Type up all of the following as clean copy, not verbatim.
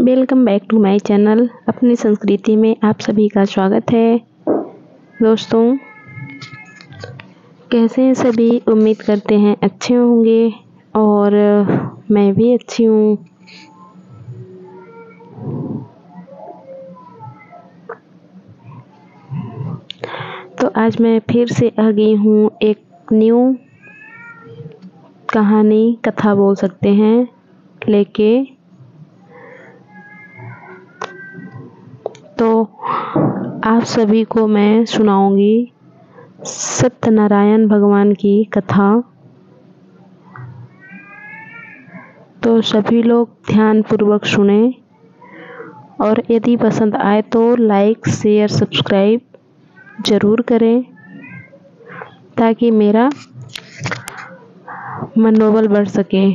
Welcome back to my channel. अपनी संस्कृति में आप सभी का स्वागत है। दोस्तों, कैसे हैं सभी? उम्मीद करते हैं अच्छे होंगे और मैं भी अच्छी हूँ। तो आज मैं फिर से आ गई हूँ एक न्यू कहानी, कथा बोल सकते हैं, लेके। तो आप सभी को मैं सुनाऊंगी सत्यनारायण भगवान की कथा। तो सभी लोग ध्यान पूर्वक सुने और यदि पसंद आए तो लाइक, शेयर, सब्सक्राइब जरूर करें ताकि मेरा मनोबल बढ़ सके।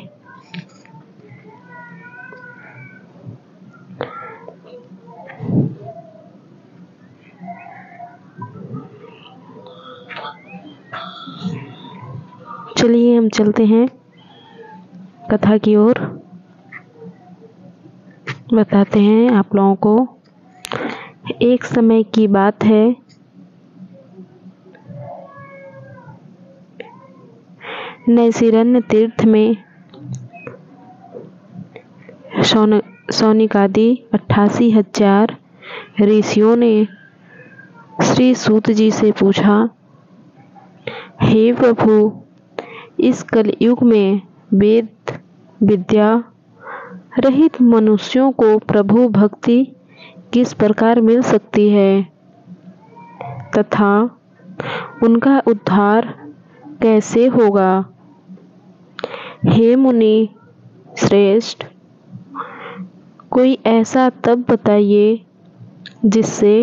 चलिए हम चलते हैं कथा की ओर। बताते हैं आप लोगों को। एक समय की बात है, नैशिरण्य तीर्थ में सौनिकादि 88,000 ऋषियों ने श्री सूत जी से पूछा, हे प्रभु, इस कलयुग में वेद विद्या रहित मनुष्यों को प्रभु भक्ति किस प्रकार मिल सकती है तथा उनका उद्धार कैसे होगा? हे मुनि श्रेष्ठ, कोई ऐसा तप बताइए जिससे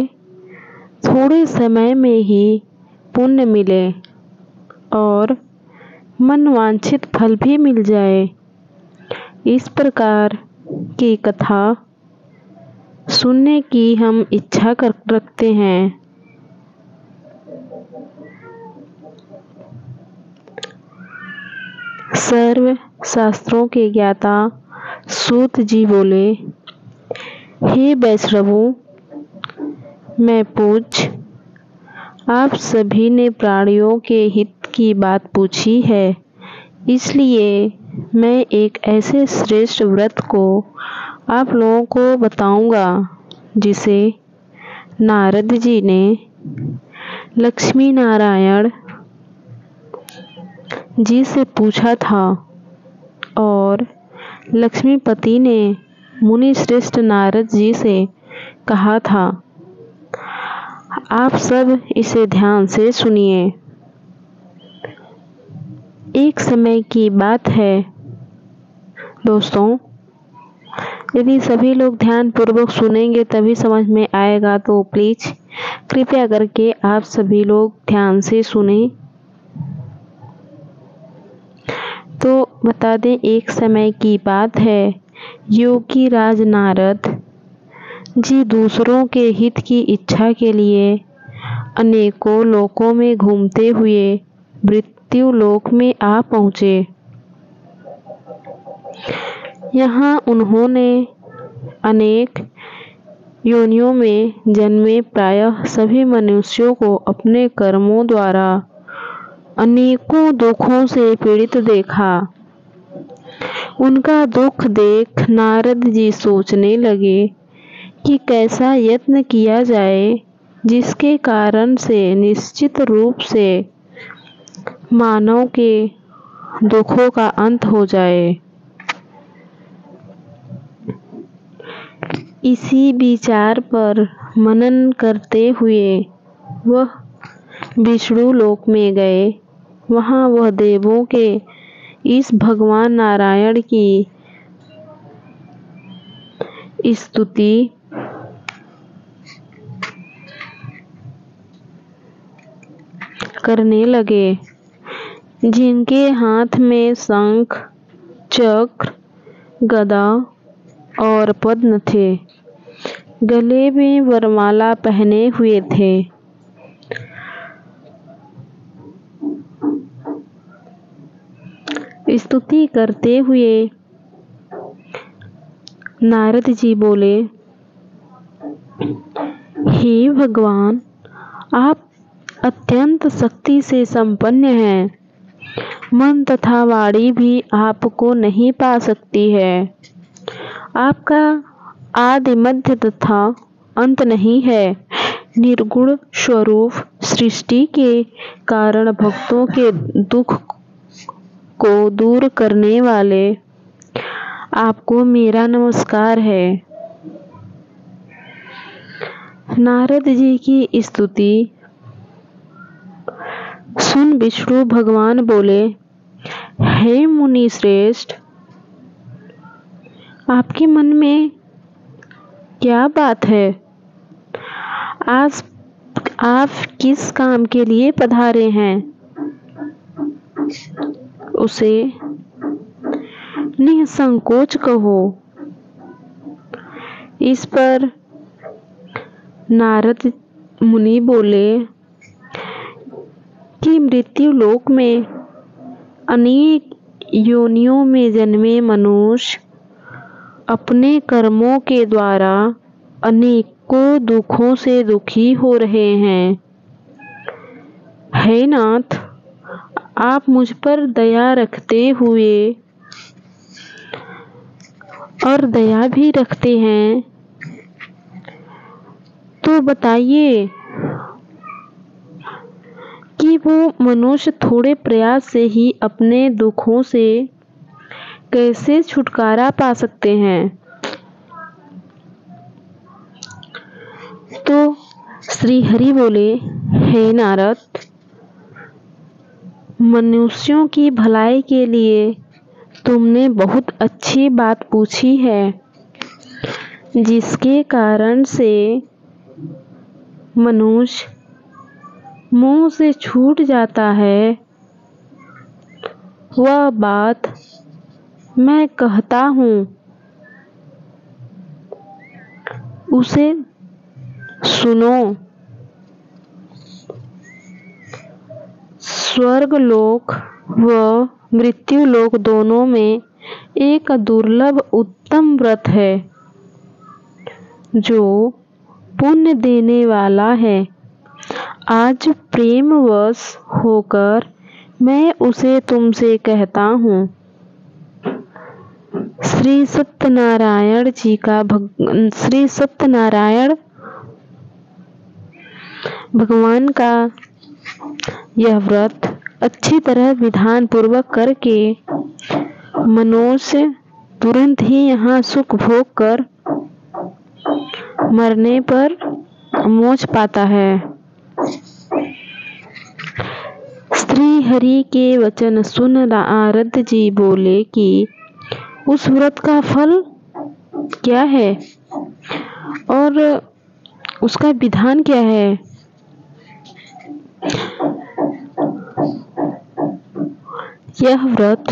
थोड़े समय में ही पुण्य मिले और मनवांछित फल भी मिल जाए। इस प्रकार की कथा सुनने की हम इच्छा रखते हैं। सर्व शास्त्रों के ज्ञाता सूत जी बोले, हे वैष्णवों, मैं पूछ, आप सभी ने प्राणियों के हित की बात पूछी है, इसलिए मैं एक ऐसे श्रेष्ठ व्रत को आप लोगों को बताऊंगा जिसे नारद जी ने लक्ष्मी नारायण जी से पूछा था और लक्ष्मीपति ने मुनि श्रेष्ठ नारद जी से कहा था। आप सब इसे ध्यान से सुनिए। एक समय की बात है दोस्तों, यदि सभी लोग ध्यान पूर्वक सुनेंगे तभी समझ में आएगा, तो प्लीज कृपया करके आप सभी लोग ध्यान से सुने। तो बता दें, एक समय की बात है, योगी राज नारद जी दूसरों के हित की इच्छा के लिए अनेकों लोकों में घूमते हुए मृत्यु लोक में आ पहुँचे। यहाँ उन्होंने अनेक योनियों में जन्मे प्रायः सभी मनुष्यों को अपने कर्मों द्वारा अनेकों दुखों से पीड़ित देखा। उनका दुख देख नारद जी सोचने लगे कि कैसा यत्न किया जाए जिसके कारण से निश्चित रूप से मानव के दुखों का अंत हो जाए। इसी विचार पर मनन करते हुए वह विष्णु लोक में गए। वहाँ वह देवों के इस भगवान नारायण की स्तुति करने लगे, जिनके हाथ में शंख, चक्र, गदा और पद्म थे, गले में वरमाला पहने हुए थे। स्तुति करते हुए नारद जी बोले, हे भगवान, आप अत्यंत शक्ति से संपन्न हैं। मन तथा वाणी भी आपको नहीं पा सकती है। आपका आदि मध्य तथा अंत नहीं है। निर्गुण स्वरूप सृष्टि के कारण भक्तों के दुख को दूर करने वाले आपको मेरा नमस्कार है। नारद जी की स्तुति सुन विष्णु भगवान बोले, हे मुनि श्रेष्ठ, आपके मन में क्या बात है? आज आप किस काम के लिए पधारे हैं? उसे निसंकोच कहो। इस पर नारद मुनि बोले कि मृत्यु लोक में अनेक योनियों में जन्मे मनुष्य अपने कर्मों के द्वारा अनेकों दुखों से दुखी हो रहे हैं। हे नाथ, आप मुझ पर दया रखते हुए और दया भी रखते हैं, तो बताइए कि वो मनुष्य थोड़े प्रयास से ही अपने दुखों से कैसे छुटकारा पा सकते हैं। तो श्री हरि बोले, हे नारद, मनुष्यों की भलाई के लिए तुमने बहुत अच्छी बात पूछी है। जिसके कारण से मनुष्य मुंह से छूट जाता है, वह बात मैं कहता हूँ, उसे सुनो। स्वर्गलोक व मृत्युलोक दोनों में एक दुर्लभ उत्तम व्रत है, जो पुण्य देने वाला है। आज प्रेमवश होकर मैं उसे तुमसे कहता हूँ। श्री सत्यनारायण भगवान का यह व्रत अच्छी तरह विधान पूर्वक करके मनुष्य तुरंत ही यहाँ सुख भोग कर मरने पर मोक्ष पाता है। श्री हरि के वचन सुन नारद जी बोले कि उस व्रत का फल क्या है और उसका विधान क्या है? यह व्रत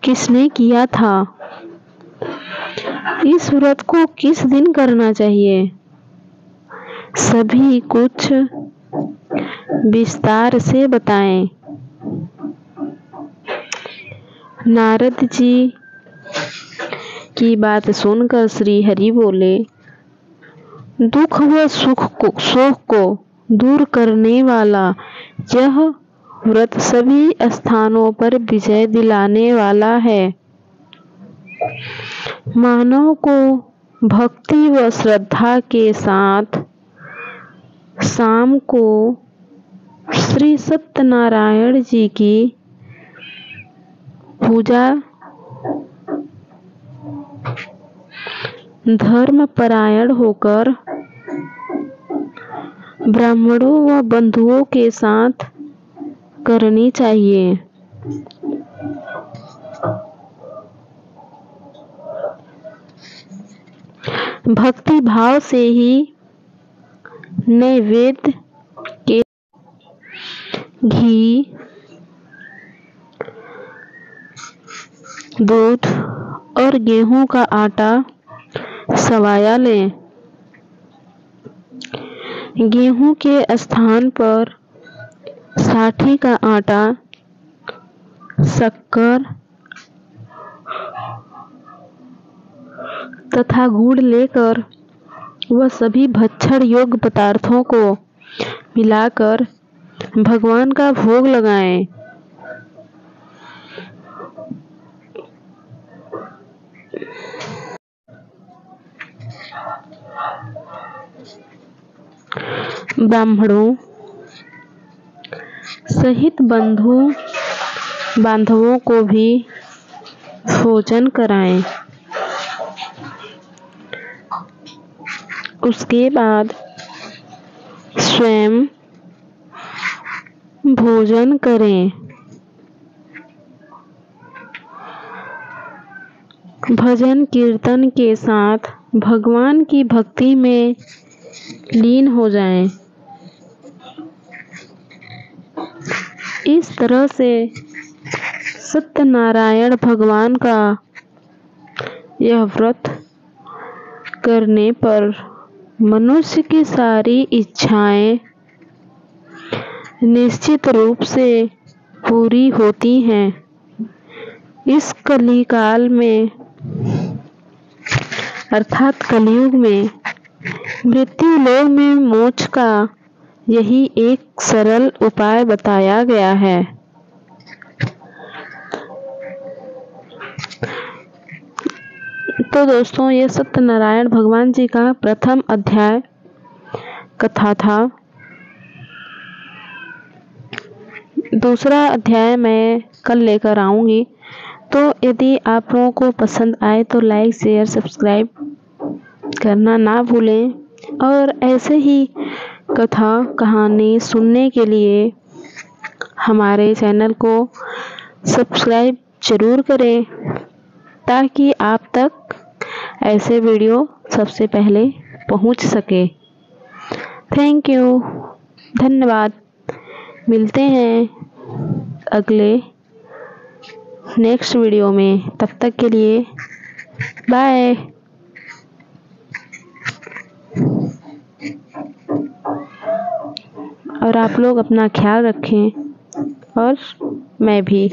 किसने किया था? इस व्रत को किस दिन करना चाहिए? सभी कुछ विस्तार से बताएं। नारद जी की बात सुनकर श्री हरि बोले, दुख व शोक को दूर करने वाला यह व्रत सभी स्थानों पर विजय दिलाने वाला है। मानव को भक्ति व श्रद्धा के साथ शाम को श्री सत्यनारायण जी की पूजा धर्म परायण होकर ब्राह्मणों व बंधुओं के साथ करनी चाहिए। भक्ति भाव से ही नैवेद्य के घी, दूध और गेहूं का आटा सवाया लें। गेहूं के स्थान पर साठी का आटा, शक्कर, तथा गुड़ लेकर वह सभी भक्षण योग्य पदार्थों को मिलाकर भगवान का भोग लगाएं। ब्राह्मणों सहित बंधु बांधवों को भी भोजन कराएं। उसके बाद स्वयं भोजन करें। भजन कीर्तन के साथ भगवान की भक्ति में लीन हो जाएं। इस तरह से सत्यनारायण भगवान का यह व्रत करने पर मनुष्य की सारी इच्छाएं निश्चित रूप से पूरी होती हैं। इस कलिकाल में अर्थात कलयुग में मृत्यु लोक में मोक्ष का यही एक सरल उपाय बताया गया है। तो दोस्तों, ये सत्यनारायण भगवान जी का प्रथम अध्याय कथा था। दूसरा अध्याय मैं कल लेकर आऊंगी। तो यदि आप लोगों को पसंद आए तो लाइक शेयर सब्सक्राइब करना ना भूलें, और ऐसे ही कथा कहानी सुनने के लिए हमारे चैनल को सब्सक्राइब जरूर करें, ताकि आप तक ऐसे वीडियो सबसे पहले पहुंच सके। थैंक यू, धन्यवाद। मिलते हैं अगले नेक्स्ट वीडियो में। तब तक के लिए बाय। और आप लोग अपना ख्याल रखें, और मैं भी।